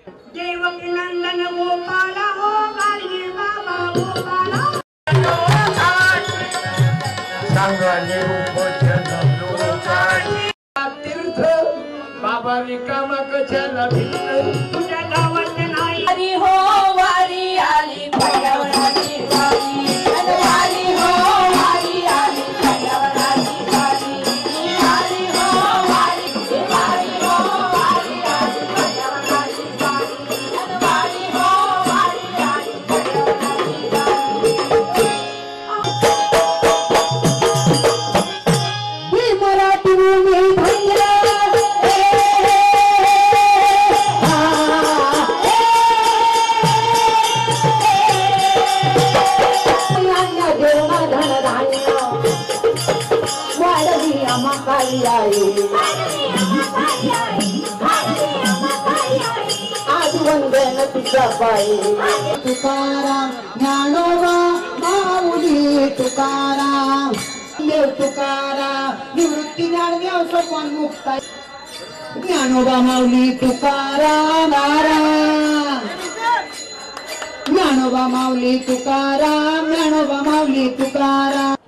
देवकी नंदन गोपाला हो गाली बाबा गोपाला सांगाने रूप लोकांनी तीर्थ बाबा रिकामा कशाला भिन्न तुझ्या गावात नाही वारी हो वारी आली पर्यावरणाची वारी वारी हो वारी आली पर्यावरणाची वारी वारी हो वारी वारी हो वारी आली पर्यावरणाची वारी वारी हो वारी आली पर्यावरणाची वारी ही मराठी भूमी धन्य आज वंदन तुझ्या पायी तुकाराम ज्ञानोबा माऊली तुकाराम देव तुकाराम निवृत्ती ज्ञान व्यवसाय मुक्ता ज्ञानोबा माऊली तुकाराम नारायण ज्ञानोबा माऊली तुकाराम ज्ञानोबा माऊली तुकाराम